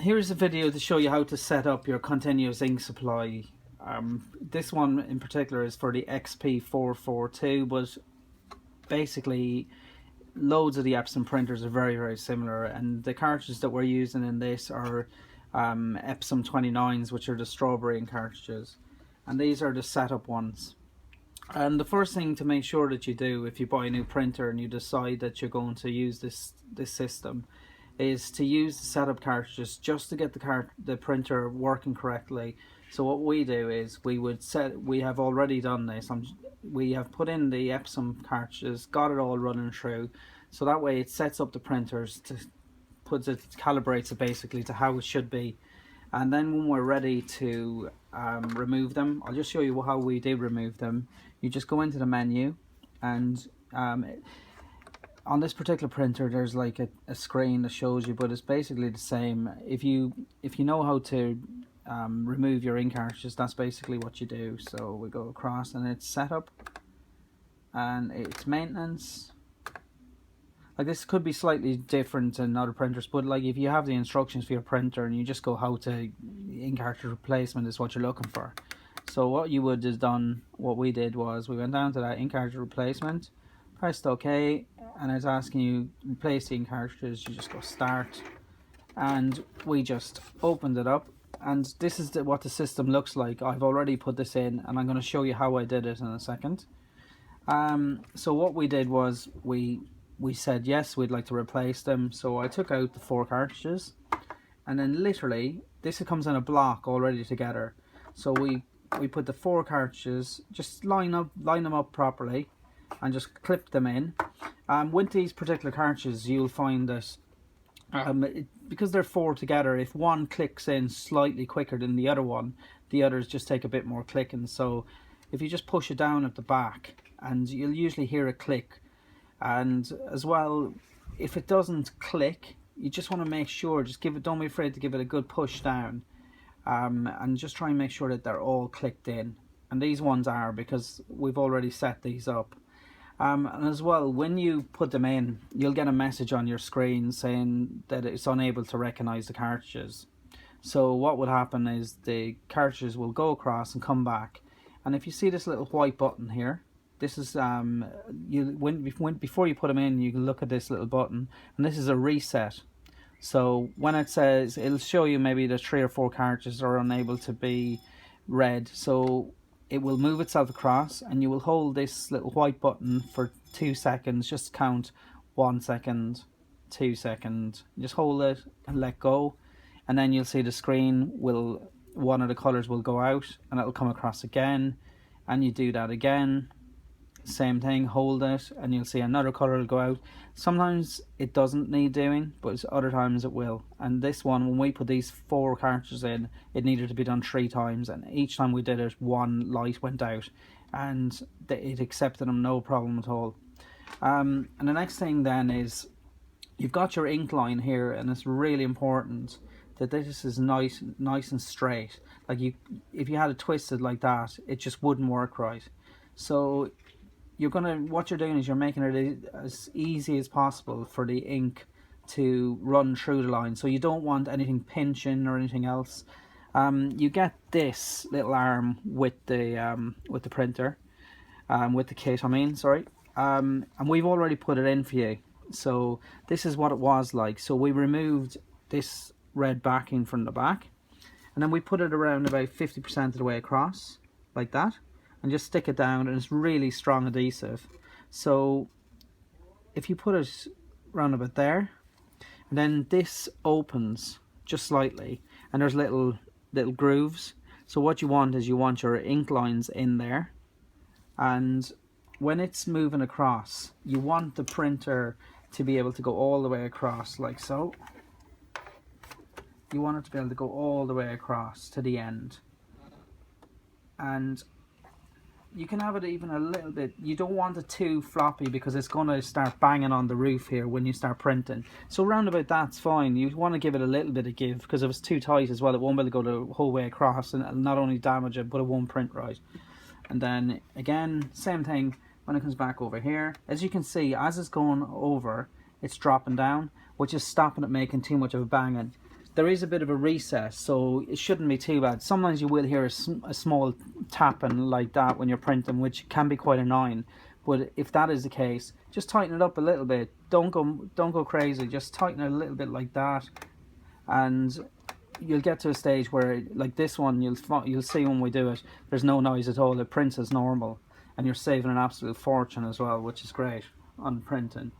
Here's a video to show you how to set up your continuous ink supply. This one in particular is for the XP-422, but basically loads of the Epson printers are very similar, and the cartridges that we're using in this are Epson 29s, which are the strawberry ink cartridges, and these are the setup ones. And the first thing to make sure that you do if you buy a new printer and you decide that you're going to use this system is to use the setup cartridges just to get the printer working correctly. So what we do is we have already done this. We have put in the Epson cartridges, got it all running through, so that way it sets up the printers calibrates it basically to how it should be. And then when we're ready to remove them, I'll just show you how we did remove them. You just go into the menu, and on this particular printer there's like a screen that shows you, but it's basically the same. If you know how to remove your ink cartridges, that's basically what you do. So we go across and it's setup and it's maintenance. Like, this could be slightly different in other printers, but like if you have the instructions for your printer and you just go how to ink cartridge replacement is what you're looking for. So what you would have done, what we did was we went down to that ink cartridge replacement, pressed OK, and it's asking you replace the ink cartridges. You just go start, and we just opened it up, and this is what the system looks like. I've already put this in, and I'm going to show you how I did it in a second. So what we did was we said yes, we'd like to replace them. So I took out the 4 cartridges, and then literally this comes in a block already together. So we put the 4 cartridges, just line them up properly and just clip them in. With these particular cartridges you'll find that because they're 4 together, if one clicks in slightly quicker than the other one, the others just take a bit more clicking. So if you just push it down at the back, and you'll usually hear a click. And as well, if it doesn't click, you just want to make sure, don't be afraid to give it a good push down, and just try and make sure that they're all clicked in. And these ones are, because we've already set these up. And as well, when you put them in, you'll get a message on your screen saying that it's unable to recognize the cartridges. So what would happen is the cartridges will go across and come back, and if you see this little white button here, this is before you put them in, you can look at this little button, and this is a reset. So when it says, it'll show you maybe the 3 or 4 cartridges are unable to be read, so it will move itself across, and you will hold this little white button for 2 seconds. Just count 1 second, 2 seconds, just hold it and let go, and then you'll see the screen one of the colors will go out and it'll come across again, and you do that again. Same thing, hold it and you'll see another color will go out. Sometimes it doesn't need doing, but other times it will. And this one, when we put these 4 cartridges in, it needed to be done 3 times, and each time we did it, one light went out, and it accepted them no problem at all. And the next thing then is, you've got your ink line here, and it's really important that this is nice and straight. Like, if you had it twisted like that, it just wouldn't work right. So what you're doing is you're making it as easy as possible for the ink to run through the line. So you don't want anything pinching or anything else. You get this little arm with the printer, with the kit, and we've already put it in for you. So this is what it was like. So we removed this red backing from the back, and then we put it around about 50% of the way across, like that, and just stick it down, and it's really strong adhesive. So if you put it around about there, and then this opens just slightly, and there's little grooves. So what you want is your ink lines in there, and when it's moving across, you want the printer to be able to go all the way across, like so. You want it to be able to go all the way across to the end, and you can have it even a little bit. You don't want it too floppy, because it's going to start banging on the roof here when you start printing. So round about that's fine. You want to give it a little bit of give, because if it's too tight as well, it won't be able to go the whole way across, and it'll not only damage it, but it won't print right. And then again, same thing when it comes back over here. As you can see, as it's going over, it's dropping down, which is stopping it making too much of a banging. there is a bit of a recess, so it shouldn't be too bad. Sometimes you will hear a small tapping like that when you're printing, which can be quite annoying. But if that is the case, just tighten it up a little bit. Don't go crazy. Just tighten it a little bit like that, and you'll get to a stage where, like this one, you'll see when we do it, there's no noise at all. It prints as normal, and you're saving an absolute fortune as well, which is great on printing.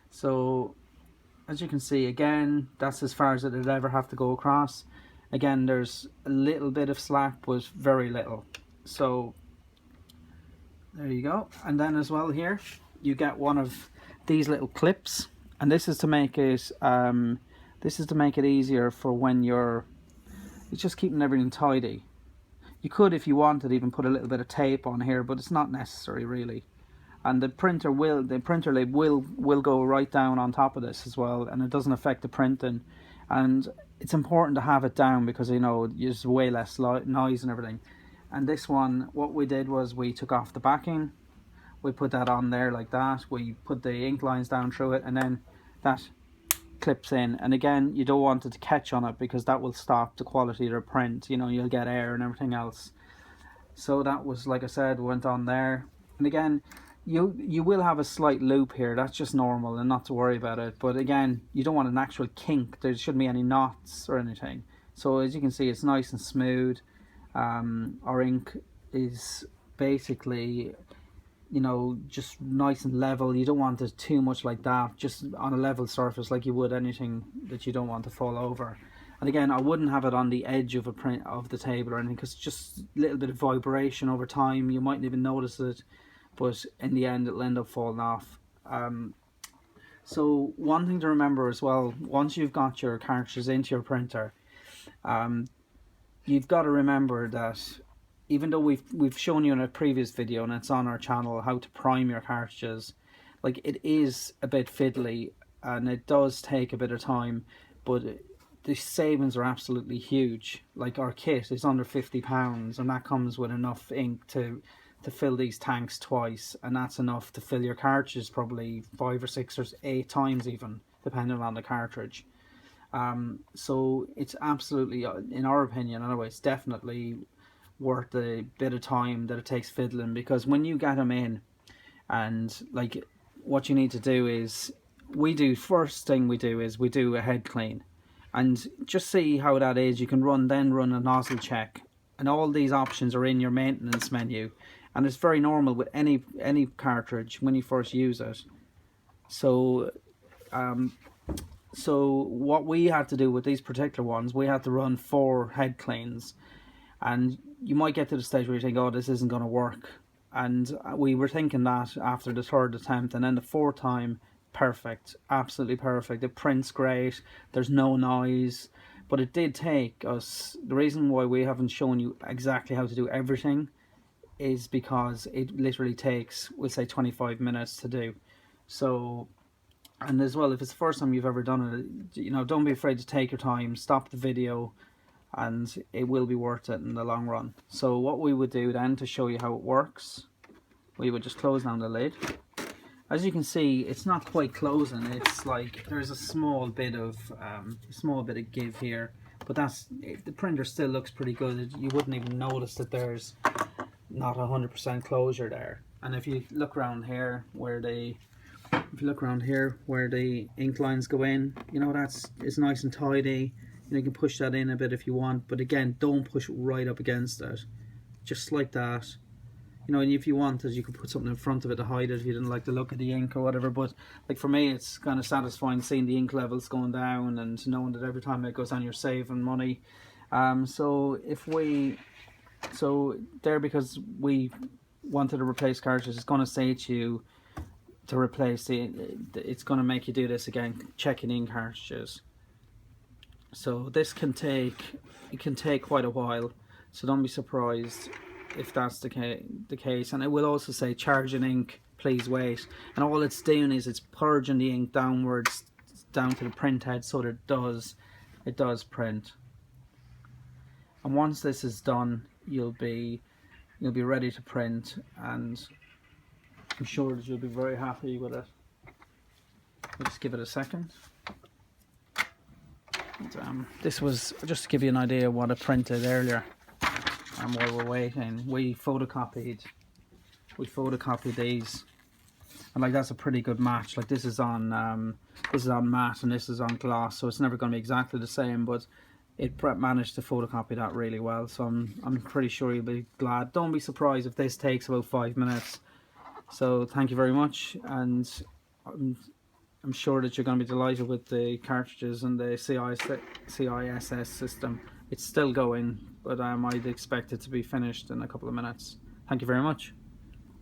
So as you can see, again, that's as far as it'd ever have to go across. Again, there's a little bit of slack, but very little. So there you go. And then as well here, you get one of these little clips, and this is to make it easier for when it's just keeping everything tidy. You could, if you wanted, even put a little bit of tape on here, but it's not necessary really. And the printer lid will go right down on top of this as well, and it doesn't affect the printing. And it's important to have it down because, you know, there's way less noise and everything. And this one, what we did was we took off the backing, we put that on there like that, we put the ink lines down through it, and then that clips in. And again, you don't want it to catch on it because that will stop the quality of the print, you know, you'll get air and everything else. So that was, like I said, went on there. And again, you will have a slight loop here, that's just normal and not to worry about it. But again, you don't want an actual kink, there shouldn't be any knots or anything. So as you can see, it's nice and smooth. Our ink is basically, you know, just nice and level. You don't want it too much like that, just on a level surface like you would anything that you don't want to fall over. And again, I wouldn't have it on the edge of the table or anything, because just a little bit of vibration over time, you mightn't even notice it, but in the end it'll end up falling off. So one thing to remember as well, once you've got your cartridges into your printer, you've got to remember that even though we've shown you in a previous video, and it's on our channel, how to prime your cartridges, like, it is a bit fiddly and it does take a bit of time, but the savings are absolutely huge. Like, our kit is under £50, and that comes with enough ink to fill these tanks twice, and that's enough to fill your cartridges probably 5 or 6 or 8 times even, depending on the cartridge. So it's absolutely, in our opinion anyway, it's definitely worth the bit of time that it takes fiddling, because when you get them in, and like, what you need to do is, first thing we do is we do a head clean, and just see how that is. You can run a nozzle check, and all these options are in your maintenance menu, and it's very normal with any cartridge when you first use it. So so what we had to do with these particular ones, we had to run 4 head cleans, and you might get to the stage where you think, oh, this isn't going to work, and we were thinking that after the 3rd attempt, and then the 4th time, perfect, absolutely perfect. It prints great, there's no noise. But it did take us, the reason why we haven't shown you exactly how to do everything is because it literally takes, we'll say, 25 minutes to do. So, and as well, if it's the first time you've ever done it, you know, don't be afraid to take your time, stop the video, and it will be worth it in the long run. So what we would do then, to show you how it works, we would just close down the lid. As you can see, it's not quite closing. It's like there's a small bit of give here, but the printer still looks pretty good. You wouldn't even notice that there's not 100% closure there. And if you look around here where the ink lines go in, you know, it's nice and tidy. You can push that in a bit if you want, but again, don't push right up against it, just like that. You know, and if you wanted, you could put something in front of it to hide it if you didn't like the look of the ink or whatever. But like, for me, it's kind of satisfying seeing the ink levels going down and knowing that every time it goes on, you're saving money. So because we wanted to replace cartridges, it's going to say to you to replace it's going to make you do this again, checking ink cartridges. So this can take quite a while, so don't be surprised if that's the case. And it will also say charging ink, please wait, and all it's doing is it's purging the ink downwards down to the print head, so that it does print. And once this is done, you'll be ready to print, and I'm sure that you'll be very happy with it. I'll just give it a second. This was just to give you an idea of what I printed earlier. And while we're waiting, we photocopied these, and like that's a pretty good match. Like this is on matte and this is on gloss, so it's never going to be exactly the same, but it managed to photocopy that really well. So I'm pretty sure you'll be glad. Don't be surprised if this takes about 5 minutes. So thank you very much, and I'm sure that you're going to be delighted with the cartridges and the CISS system. It's still going, but I'd expect it to be finished in a couple of minutes. Thank you very much.